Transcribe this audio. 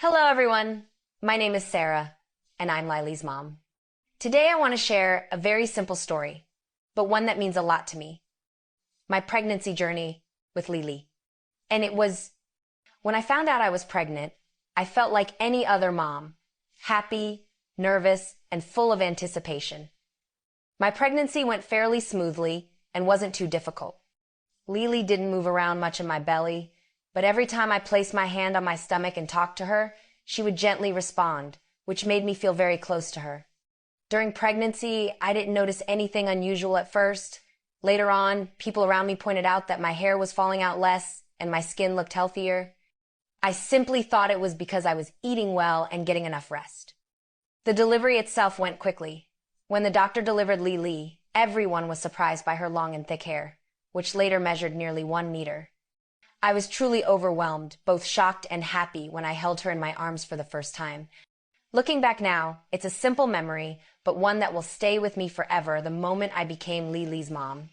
Hello, everyone. My name is Sarah, and I'm Lily's mom. Today, I want to share a very simple story, but one that means a lot to me. My pregnancy journey with Lily. And it was when I found out I was pregnant, I felt like any other mom, happy, nervous, and full of anticipation. My pregnancy went fairly smoothly and wasn't too difficult. Lily didn't move around much in my belly, but every time I placed my hand on my stomach and talked to her, she would gently respond, which made me feel very close to her. During pregnancy, I didn't notice anything unusual at first. Later on, people around me pointed out that my hair was falling out less and my skin looked healthier. I simply thought it was because I was eating well and getting enough rest. The delivery itself went quickly. When the doctor delivered Lily, everyone was surprised by her long and thick hair, which later measured nearly 1 meter. I was truly overwhelmed, both shocked and happy when I held her in my arms for the first time. Looking back now, it's a simple memory, but one that will stay with me forever the moment I became Lily's mom.